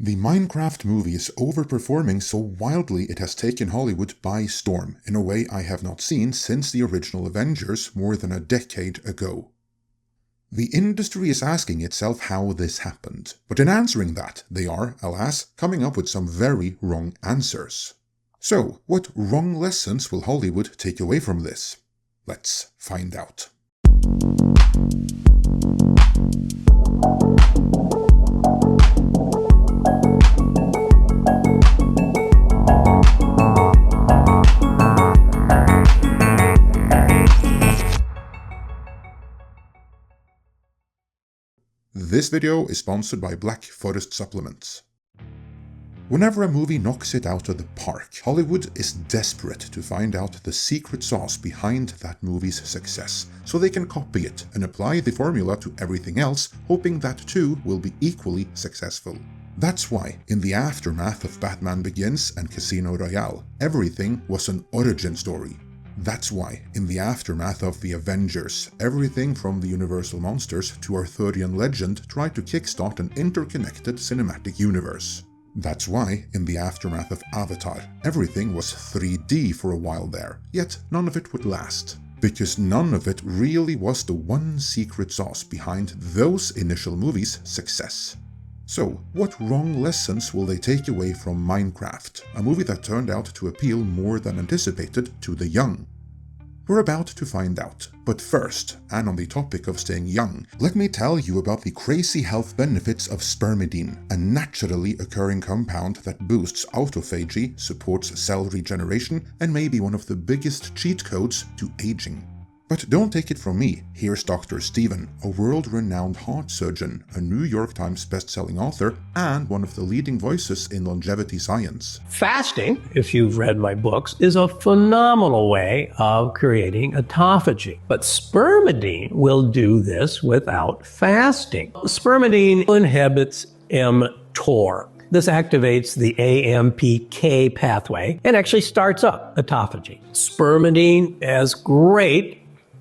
The Minecraft movie is overperforming so wildly it has taken Hollywood by storm in a way I have not seen since the original Avengers more than a decade ago. The industry is asking itself how this happened, but in answering that, they are, alas, coming up with some very wrong answers. So, what wrong lessons will Hollywood take away from this? Let's find out. This video is sponsored by Black Forest Supplements. Whenever a movie knocks it out of the park, Hollywood is desperate to find out the secret sauce behind that movie's success, so they can copy it and apply the formula to everything else, hoping that too will be equally successful. That's why, in the aftermath of Batman Begins and Casino Royale, everything was an origin story. That's why, in the aftermath of the Avengers, everything from the Universal monsters to Arthurian legend tried to kickstart an interconnected cinematic universe. That's why, in the aftermath of Avatar, everything was 3D for a while there, yet none of it would last. Because none of it really was the one secret sauce behind those initial movies' success. So, what wrong lessons will they take away from Minecraft, a movie that turned out to appeal more than anticipated to the young? We're about to find out, but first, and on the topic of staying young, let me tell you about the crazy health benefits of Spermadine, a naturally occurring compound that boosts autophagy, supports cell regeneration, and may be one of the biggest cheat codes to aging. But don't take it from me, here's Dr. Steven, a world-renowned heart surgeon, a New York Times best-selling author, and one of the leading voices in longevity science. Fasting, if you've read my books, is a phenomenal way of creating autophagy. But Spermadine will do this without fasting. Spermadine inhibits mTOR. This activates the AMPK pathway and actually starts up autophagy. Spermadine has great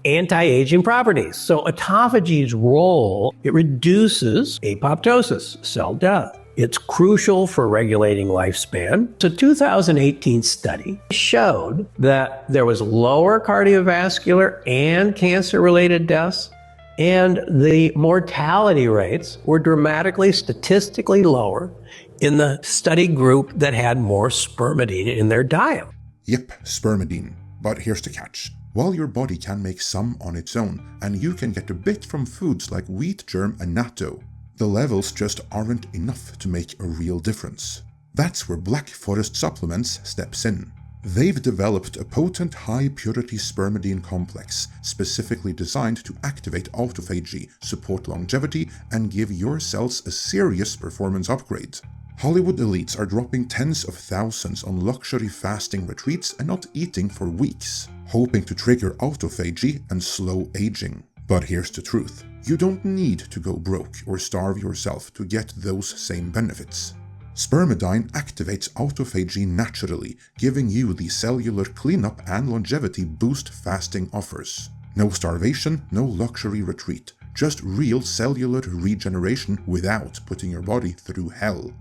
anti-aging properties. So autophagy's role, it reduces apoptosis, cell death. It's crucial for regulating lifespan. A 2018 study showed that there was lower cardiovascular and cancer-related deaths, and the mortality rates were dramatically statistically lower in the study group that had more spermadine in their diet. Yep, spermadine. But here's the catch. While your body can make some on its own, and you can get a bit from foods like wheat germ and natto, the levels just aren't enough to make a real difference. That's where Black Forest Supplements steps in. They've developed a potent high-purity spermadine complex specifically designed to activate autophagy, support longevity, and give your cells a serious performance upgrade. Hollywood elites are dropping tens of thousands on luxury fasting retreats and not eating for weeks, hoping to trigger autophagy and slow aging. But here's the truth. You don't need to go broke or starve yourself to get those same benefits. Spermadine activates autophagy naturally, giving you the cellular cleanup and longevity boost fasting offers. No starvation, no luxury retreat, just real cellular regeneration without putting your body through hell.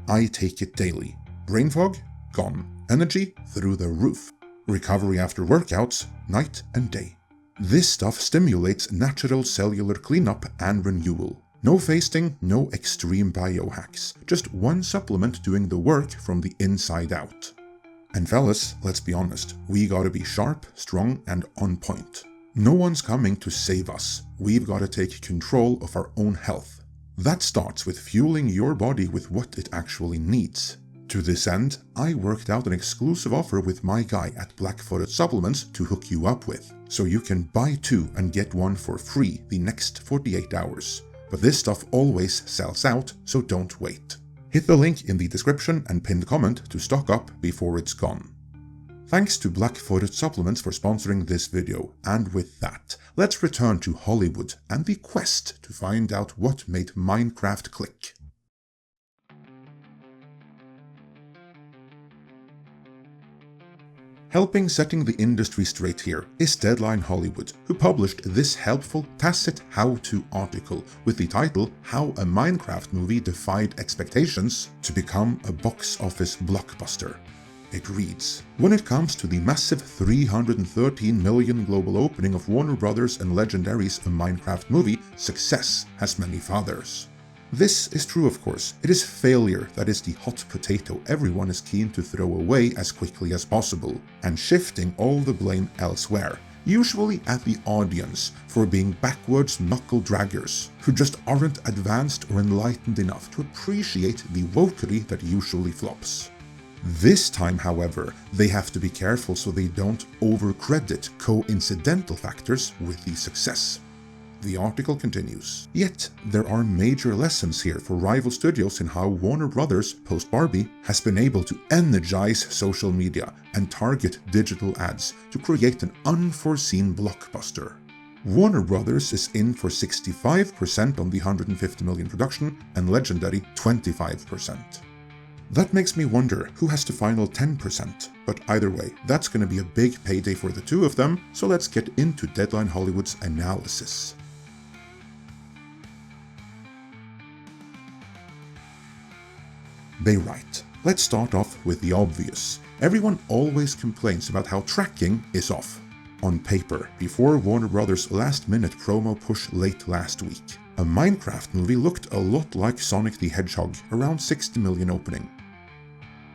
I take it daily. Brain fog? Gone. Energy? Through the roof. Recovery after workouts? Night and day. This stuff stimulates natural cellular cleanup and renewal. No fasting, no extreme biohacks. Just one supplement doing the work from the inside out. And fellas, let's be honest, we gotta be sharp, strong, and on point. No one's coming to save us. We've gotta take control of our own health. That starts with fueling your body with what it actually needs. To this end, I worked out an exclusive offer with my guy at Black Forest Supplements to hook you up with, so you can buy two and get one for free the next 48 hours. But this stuff always sells out, so don't wait. Hit the link in the description and pinned comment to stock up before it's gone. Thanks to Black Forest Supplements for sponsoring this video, and with that, let's return to Hollywood and the quest to find out what made Minecraft click. Helping setting the industry straight here is Deadline Hollywood, who published this helpful, tacit how-to article with the title How a Minecraft Movie Defied Expectations to Become a Box Office Blockbuster. It reads, when it comes to the massive 313 million global opening of Warner Bros. And Legendary's A Minecraft Movie, success has many fathers. This is true, of course. It is failure that is the hot potato everyone is keen to throw away as quickly as possible, and shifting all the blame elsewhere, usually at the audience for being backwards knuckle-draggers who just aren't advanced or enlightened enough to appreciate the wokery that usually flops. This time, however, they have to be careful so they don't overcredit coincidental factors with the success. The article continues, yet there are major lessons here for rival studios in how Warner Bros. Post-Barbie has been able to energize social media and target digital ads to create an unforeseen blockbuster. Warner Bros. Is in for 65% on the 150 million production and Legendary 25%. That makes me wonder who has the final 10%, but either way, that's gonna be a big payday for the two of them, so let's get into Deadline Hollywood's analysis. They write, let's start off with the obvious. Everyone always complains about how tracking is off. On paper, before Warner Bros.' last-minute promo push late last week, a Minecraft movie looked a lot like Sonic the Hedgehog, around 60 million opening.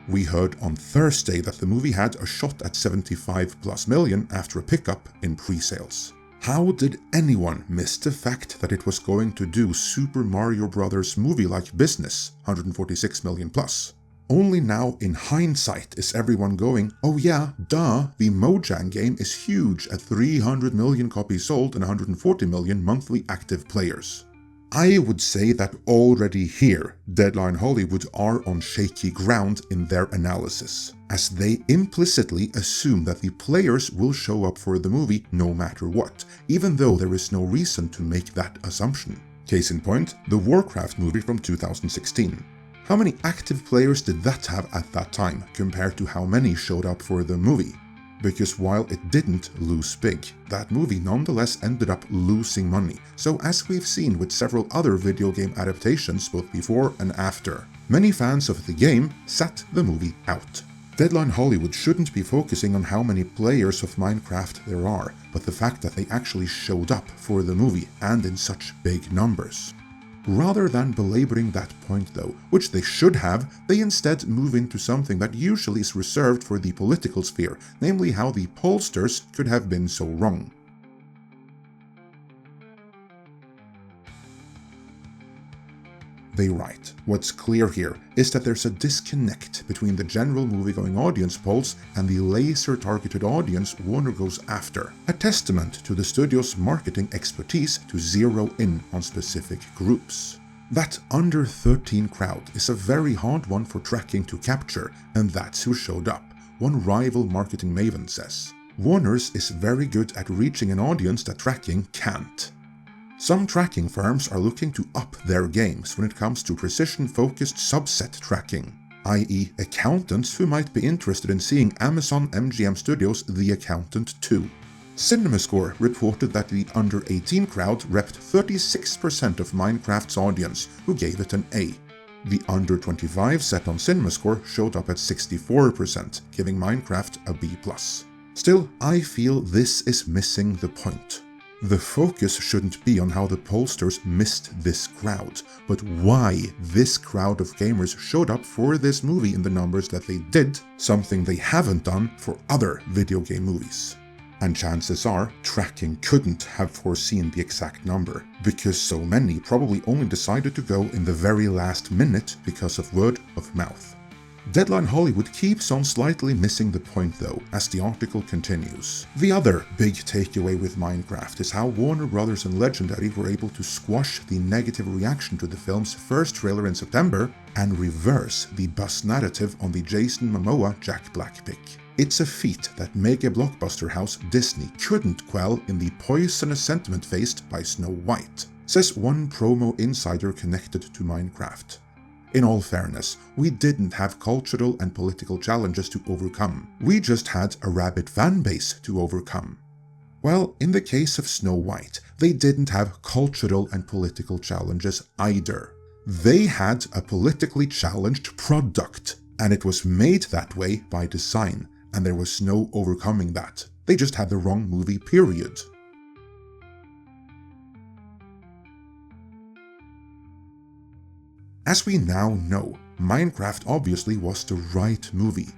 We heard on Thursday that the movie had a shot at 75+ million after a pickup in pre-sales. How did anyone miss the fact that it was going to do Super Mario Bros. Movie-like business, 146 million plus? Only now in hindsight is everyone going, oh yeah, duh, the Mojang game is huge at 300 million copies sold and 140 million monthly active players. I would say that already here, Deadline Hollywood are on shaky ground in their analysis, as they implicitly assume that the players will show up for the movie no matter what, even though there is no reason to make that assumption. Case in point, the Warcraft movie from 2016. How many active players did that have at that time, compared to how many showed up for the movie? Because while it didn't lose big, that movie nonetheless ended up losing money, so as we've seen with several other video game adaptations both before and after, many fans of the game sat the movie out. Deadline Hollywood shouldn't be focusing on how many players of Minecraft there are, but the fact that they actually showed up for the movie and in such big numbers. Rather than belaboring that point though, which they should have, they instead move into something that usually is reserved for the political sphere, namely how the pollsters could have been so wrong. They write, what's clear here is that there's a disconnect between the general movie-going audience polls and the laser-targeted audience Warner goes after, a testament to the studio's marketing expertise to zero in on specific groups. That under 13 crowd is a very hard one for tracking to capture, and that's who showed up, one rival marketing maven says. Warner's is very good at reaching an audience that tracking can't. Some tracking firms are looking to up their games when it comes to precision-focused subset tracking, i.e. accountants who might be interested in seeing Amazon MGM Studios' The Accountant 2. CinemaScore reported that the under 18 crowd repped 36% of Minecraft's audience, who gave it an A. The under 25 set on CinemaScore showed up at 64%, giving Minecraft a B+. Still, I feel this is missing the point. The focus shouldn't be on how the pollsters missed this crowd, but why this crowd of gamers showed up for this movie in the numbers that they did, something they haven't done for other video game movies. And chances are, tracking couldn't have foreseen the exact number, because so many probably only decided to go in the very last minute because of word of mouth. Deadline Hollywood keeps on slightly missing the point though, as the article continues. The other big takeaway with Minecraft is how Warner Bros. And Legendary were able to squash the negative reaction to the film's first trailer in September and reverse the buzz narrative on the Jason Momoa Jack Black pick. It's a feat that mega blockbuster house Disney couldn't quell in the poisonous sentiment faced by Snow White, says one promo insider connected to Minecraft. In all fairness, we didn't have cultural and political challenges to overcome. We just had a rabid fanbase to overcome. Well, in the case of Snow White, they didn't have cultural and political challenges either. They had a politically challenged product, and it was made that way by design, and there was no overcoming that. They just had the wrong movie, period. As we now know, Minecraft obviously was the right movie.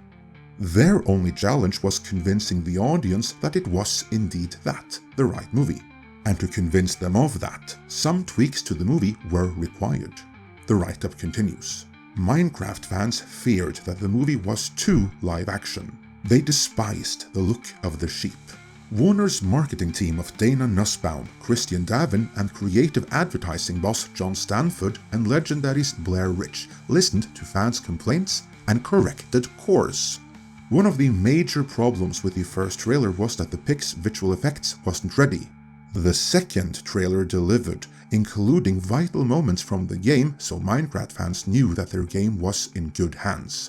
Their only challenge was convincing the audience that it was indeed that, the right movie. And to convince them of that, some tweaks to the movie were required. The write-up continues. Minecraft fans feared that the movie was too live action. They despised the look of the sheep. Warner's marketing team of Dana Nussbaum, Christian Davin, and creative advertising boss John Stanford and Legendary's Blair Rich listened to fans' complaints and corrected course. One of the major problems with the first trailer was that the pic's visual effects wasn't ready. The second trailer delivered, including vital moments from the game, so Minecraft fans knew that their game was in good hands.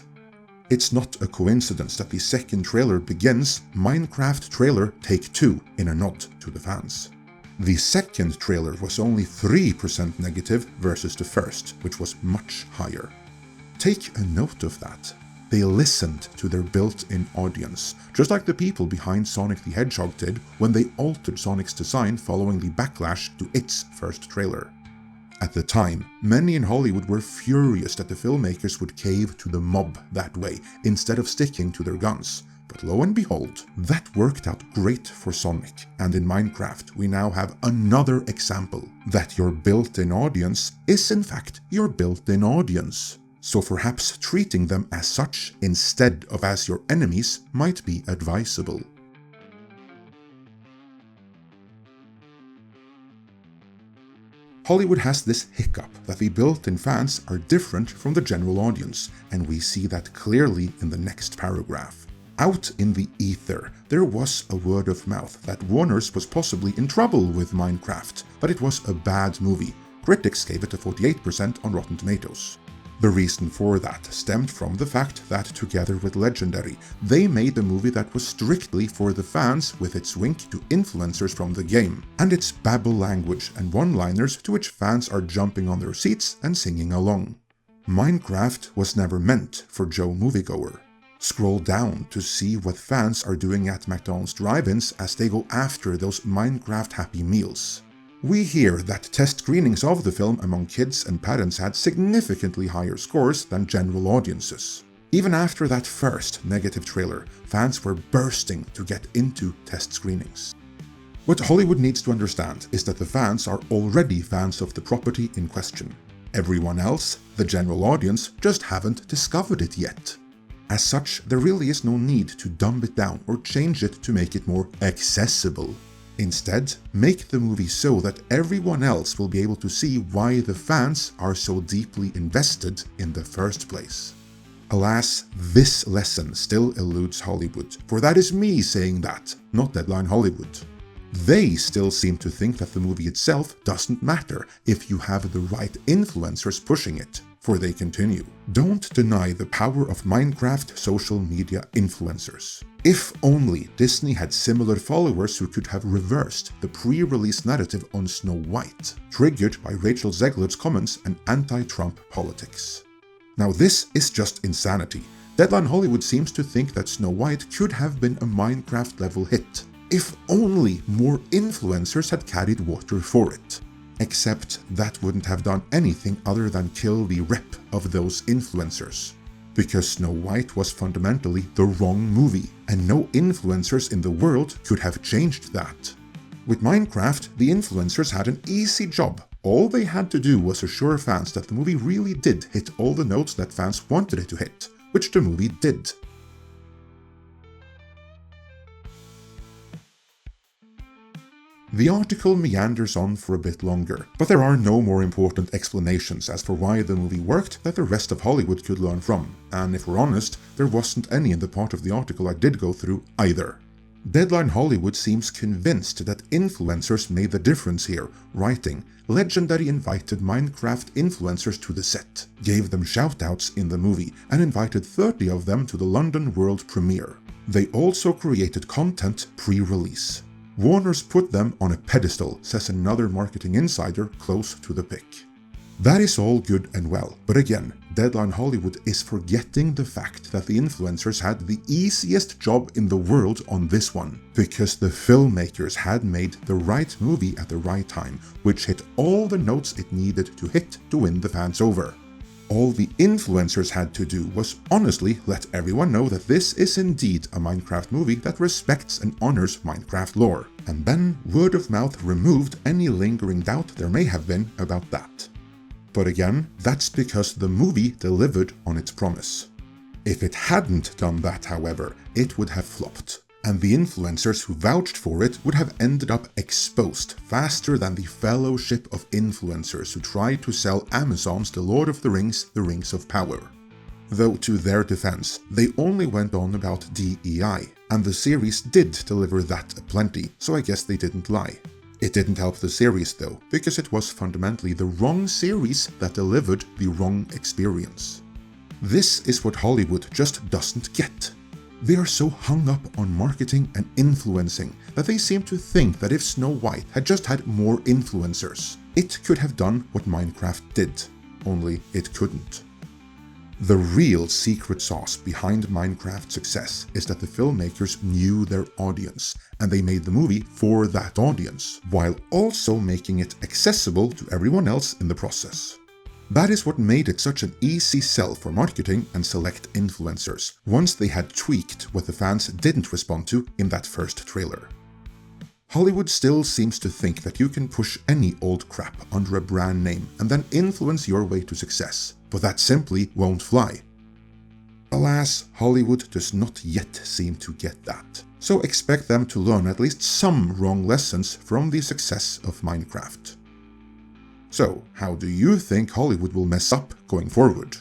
It's not a coincidence that the second trailer begins Minecraft trailer take 2 in a nod to the fans. The second trailer was only 3% negative versus the first, which was much higher. Take a note of that. They listened to their built-in audience, just like the people behind Sonic the Hedgehog did when they altered Sonic's design following the backlash to its first trailer. At the time, many in Hollywood were furious that the filmmakers would cave to the mob that way, instead of sticking to their guns. But lo and behold, that worked out great for Sonic, and in Minecraft we now have another example that your built-in audience is in fact your built-in audience. So perhaps treating them as such instead of as your enemies might be advisable. Hollywood has this hiccup that the built-in fans are different from the general audience, and we see that clearly in the next paragraph. Out in the ether, there was a word of mouth that Warner's was possibly in trouble with Minecraft, but it was a bad movie. Critics gave it a 48% on Rotten Tomatoes. The reason for that stemmed from the fact that, together with Legendary, they made a movie that was strictly for the fans with its wink to influencers from the game, and its babble language and one-liners to which fans are jumping on their seats and singing along. Minecraft was never meant for Joe Moviegoer. Scroll down to see what fans are doing at McDonald's drive-ins as they go after those Minecraft Happy Meals. We hear that test screenings of the film among kids and parents had significantly higher scores than general audiences. Even after that first negative trailer, fans were bursting to get into test screenings. What Hollywood needs to understand is that the fans are already fans of the property in question. Everyone else, the general audience, just haven't discovered it yet. As such, there really is no need to dumb it down or change it to make it more accessible. Instead, make the movie so that everyone else will be able to see why the fans are so deeply invested in the first place. Alas, this lesson still eludes Hollywood, for that is me saying that, not Deadline Hollywood. They still seem to think that the movie itself doesn't matter if you have the right influencers pushing it. For they continue, don't deny the power of Minecraft social media influencers. If only Disney had similar followers who could have reversed the pre-release narrative on Snow White, triggered by Rachel Zegler's comments and anti-Trump politics. Now this is just insanity. Deadline Hollywood seems to think that Snow White could have been a Minecraft-level hit, if only more influencers had carried water for it. Except that wouldn't have done anything other than kill the rep of those influencers. Because Snow White was fundamentally the wrong movie, and no influencers in the world could have changed that. With Minecraft, the influencers had an easy job. All they had to do was assure fans that the movie really did hit all the notes that fans wanted it to hit, which the movie did. The article meanders on for a bit longer, but there are no more important explanations as for why the movie worked that the rest of Hollywood could learn from, and if we're honest, there wasn't any in the part of the article I did go through either. Deadline Hollywood seems convinced that influencers made the difference here, writing, "Legendary invited Minecraft influencers to the set, gave them shoutouts in the movie, and invited 30 of them to the London world premiere. They also created content pre-release. Warner's put them on a pedestal," says another marketing insider close to the pic. That is all good and well, but again, Deadline Hollywood is forgetting the fact that the influencers had the easiest job in the world on this one, because the filmmakers had made the right movie at the right time, which hit all the notes it needed to hit to win the fans over. All the influencers had to do was honestly let everyone know that this is indeed a Minecraft movie that respects and honors Minecraft lore, and then word of mouth removed any lingering doubt there may have been about that. But again, that's because the movie delivered on its promise. If it hadn't done that, however, it would have flopped, and the influencers who vouched for it would have ended up exposed faster than the fellowship of influencers who tried to sell Amazon's The Lord of the Rings of Power. Though to their defense, they only went on about DEI, and the series did deliver that aplenty, so I guess they didn't lie. It didn't help the series though, because it was fundamentally the wrong series that delivered the wrong experience. This is what Hollywood just doesn't get. They are so hung up on marketing and influencing that they seem to think that if Snow White had just had more influencers, it could have done what Minecraft did, only it couldn't. The real secret sauce behind Minecraft's success is that the filmmakers knew their audience, and they made the movie for that audience, while also making it accessible to everyone else in the process. That is what made it such an easy sell for marketing and select influencers, once they had tweaked what the fans didn't respond to in that first trailer. Hollywood still seems to think that you can push any old crap under a brand name and then influence your way to success, but that simply won't fly. Alas, Hollywood does not yet seem to get that, so expect them to learn at least some wrong lessons from the success of Minecraft. So, how do you think Hollywood will mess up going forward?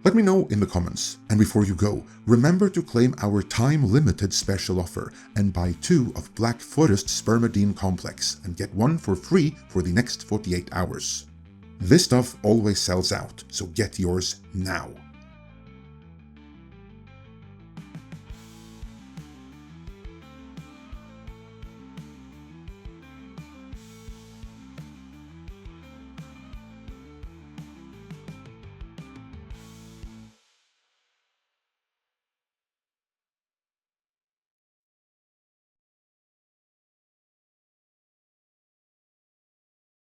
Let me know in the comments, and before you go, remember to claim our time-limited special offer and buy 2 of Black Forest Spermadine Complex and get 1 for free for the next 48 hours. This stuff always sells out, so get yours now.